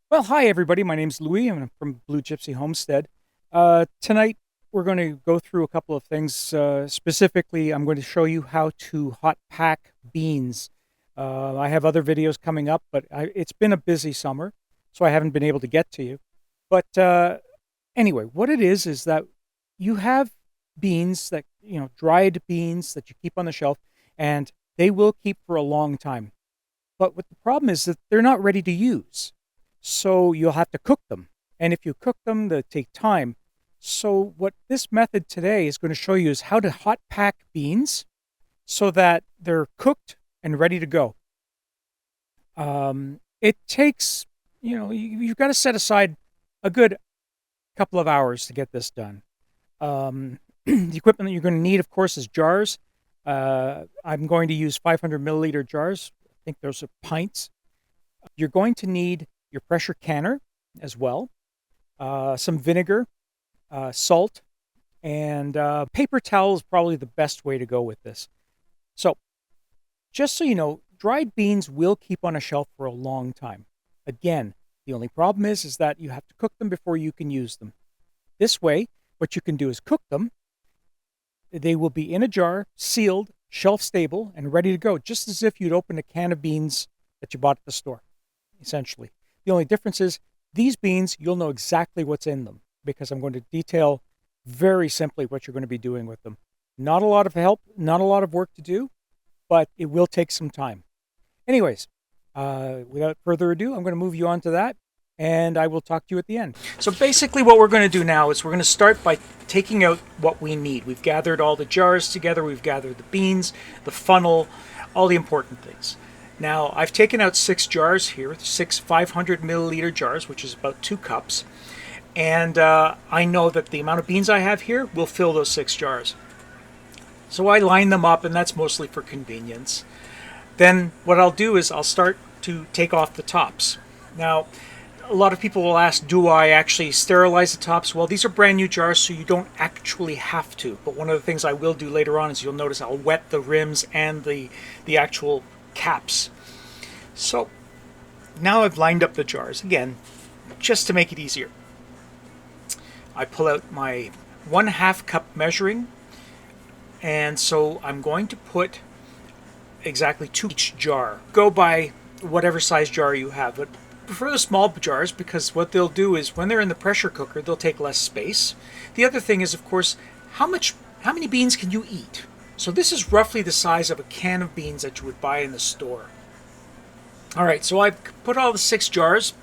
Well, hi everybody. My name's Louis. I'm from Blue Gypsy Homestead. Tonight we're going to go through a couple of things. Specifically, I'm going to show you how to hot pack beans. I have other videos coming up, but it's been a busy summer, so I haven't been able to get to you. But anyway, what it is that you have beans that, dried beans that you keep on the shelf, and they will keep for a long time. But what the problem is that they're not ready to use. So you'll have to cook them. And if you cook them, they take time. So what this method today is going to show you is how to hot pack beans so that they're cooked and ready to go. It takes, you've got to set aside a good couple of hours to get this done. The equipment that you're going to need, of course, is jars. I'm going to use 500 milliliter jars. I think those are pints. You're going to need your pressure canner as well, some vinegar, salt, and paper towel is probably the best way to go with this. So, just so you know, dried beans will keep on a shelf for a long time. Again, the only problem is that you have to cook them before you can use them. This way, what you can do is cook them. They will be in a jar, sealed, shelf stable, and ready to go, just as if you'd open a can of beans that you bought at the store, essentially. The only difference is these beans, you'll know exactly what's in them because I'm going to detail very simply what you're going to be doing with them. Not a lot of help, not a lot of work to do, but it will take some time. Anyways, without further ado, I'm going to move you on to that and I will talk to you at the end. So basically what we're going to do now is we're going to start by taking out what we need. We've gathered all the jars together, we've gathered the beans, the funnel, all the important things. Now, I've taken out 6 jars here, 6 500 milliliter jars, which is about 2 cups. And I know that the amount of beans I have here will fill those 6 jars. So I line them up, and that's mostly for convenience. Then what I'll do is I'll start to take off the tops. Now, a lot of people will ask, do I actually sterilize the tops? Well, these are brand new jars, so you don't actually have to. But one of the things I will do later on is you'll notice I'll wet the rims and the actual caps. So now I've lined up the jars again, just to make it easier. I pull out my 1/2 cup measuring, and so I'm going to put exactly 2 each jar. Go by whatever size jar you have, but prefer the small jars because what they'll do is when they're in the pressure cooker, they'll take less space. The other thing is, of course, how many beans can you eat? So this is roughly the size of a can of beans that you would buy in the store. All right, so I've put all the 6 jars.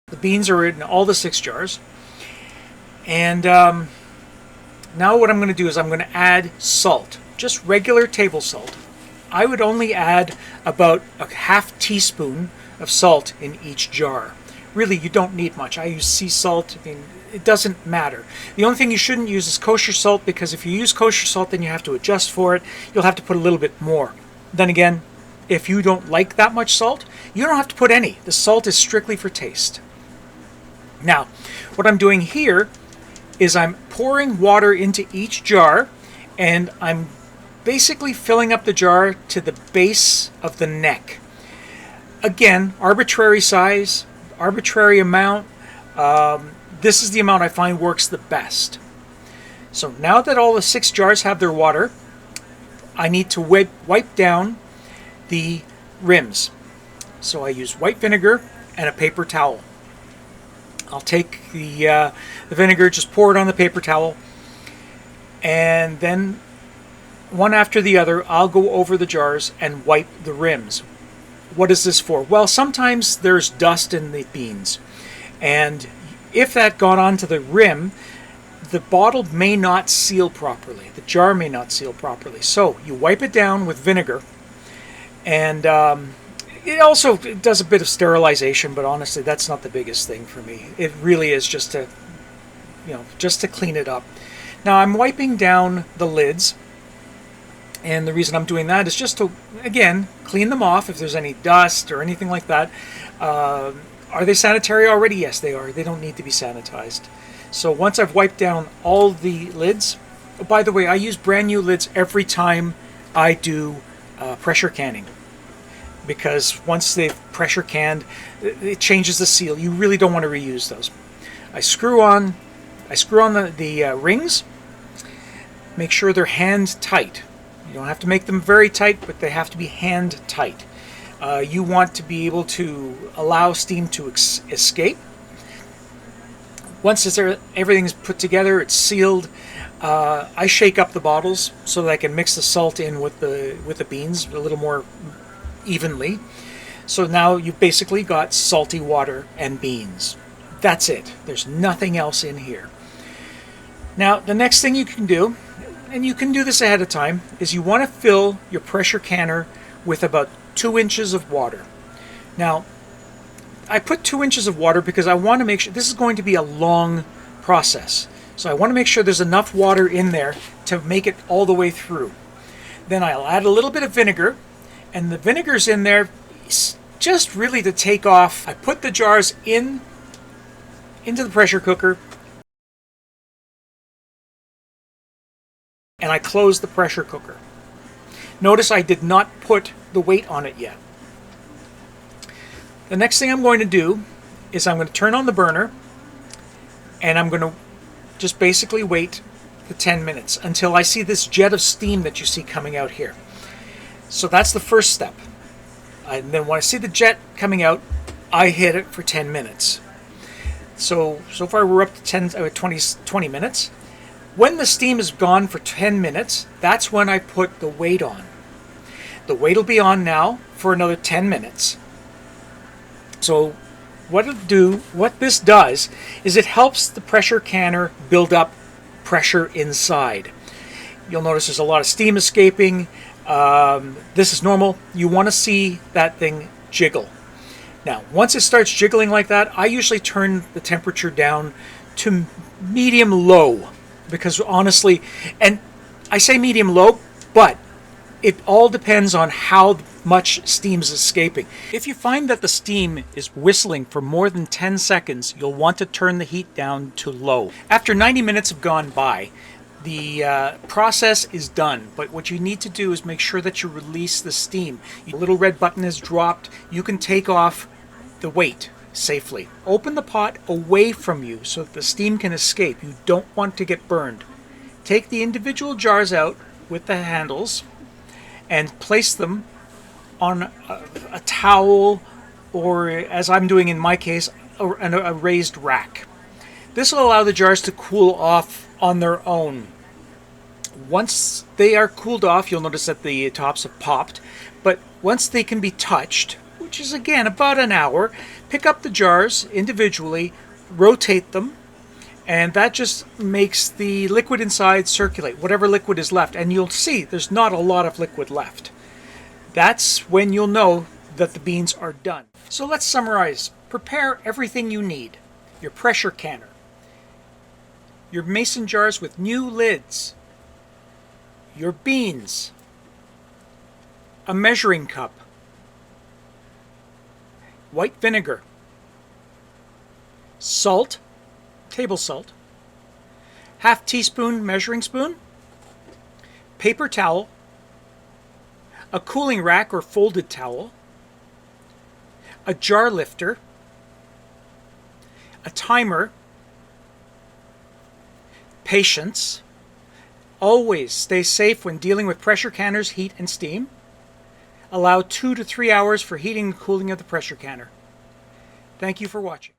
The beans are in all the 6 jars. And now what I'm going to do is I'm going to add salt, just regular table salt. I would only add about a 1/2 teaspoon of salt in each jar. Really, you don't need much. I use sea salt. I mean, it doesn't matter. The only thing you shouldn't use is kosher salt because if you use kosher salt, then you have to adjust for it. You'll have to put a little bit more. Then again, if you don't like that much salt, you don't have to put any. The salt is strictly for taste. Now, what I'm doing here is I'm pouring water into each jar, and I'm basically filling up the jar to the base of the neck. Again, arbitrary size, arbitrary amount. This is the amount I find works the best. So now that all the 6 jars have their water, I need to wipe down the rims. So I use white vinegar and a paper towel. I'll take the vinegar, just pour it on the paper towel, and then one after the other, I'll go over the jars and wipe the rims. What is this for? Well, sometimes there's dust in the beans, and if that got onto the rim, the bottle may not seal properly. The jar may not seal properly. So you wipe it down with vinegar, and it also does a bit of sterilization, but honestly, that's not the biggest thing for me. It really is just to just to clean it up. Now I'm wiping down the lids, and the reason I'm doing that is just to, again, clean them off if there's any dust or anything like that. Are they sanitary already? Yes, they are. They don't need to be sanitized. So once I've wiped down all the lids, oh, by the way, I use brand new lids every time I do pressure canning, because once they've pressure canned, it changes the seal. You really don't want to reuse those. I screw on the rings. Make sure they're hand tight. You don't have to make them very tight, but they have to be hand tight. You want to be able to allow steam to escape. Once everything's put together, it's sealed. I shake up the bottles so that I can mix the salt in with the beans a little more evenly. So now you've basically got salty water and beans. That's it. There's nothing else in here. Now, the next thing you can do, and you can do this ahead of time, is you want to fill your pressure canner with about 2 inches of water. Now, I put 2 inches of water because I want to make sure this is going to be a long process. So I want to make sure there's enough water in there to make it all the way through. Then I'll add a little bit of vinegar, and the vinegar's in there just really to take off. I put the jars into the pressure cooker, and I close the pressure cooker. Notice I did not put the weight on it yet. The next thing I'm going to do is I'm going to turn on the burner, and I'm going to just basically wait for 10 minutes until I see this jet of steam that you see coming out here. So that's the first step. And then when I see the jet coming out, I hit it for 10 minutes. So far we're up to 20 minutes. When the steam is gone for 10 minutes, that's when I put the weight on. The weight will be on now for another 10 minutes. So what this does is it helps the pressure canner build up pressure inside. You'll notice there's a lot of steam escaping. This is normal. You want to see that thing jiggle. Now, once it starts jiggling like that, I usually turn the temperature down to medium-low, because honestly, and I say medium-low, but it all depends on how much steam is escaping. If you find that the steam is whistling for more than 10 seconds, you'll want to turn the heat down to low. After 90 minutes have gone by, the process is done, but what you need to do is make sure that you release the steam. The little red button is dropped. You can take off the weight safely. Open the pot away from you so that the steam can escape. You don't want to get burned. Take the individual jars out with the handles and place them on a towel, or, as I'm doing in my case, a raised rack. This will allow the jars to cool off on their own. Once they are cooled off, you'll notice that the tops have popped, but once they can be touched, which is again about an hour, pick up the jars individually, rotate them, and that just makes the liquid inside circulate, whatever liquid is left, and you'll see there's not a lot of liquid left. That's when you'll know that the beans are done. So let's summarize. Prepare everything you need. Your pressure canner, your mason jars with new lids, your beans, a measuring cup, white vinegar, salt, table salt, half teaspoon measuring spoon, paper towel, a cooling rack or folded towel, a jar lifter, a timer, patience. Always stay safe when dealing with pressure canners, heat and steam. Allow 2 to 3 hours for heating and cooling of the pressure canner. Thank you for watching.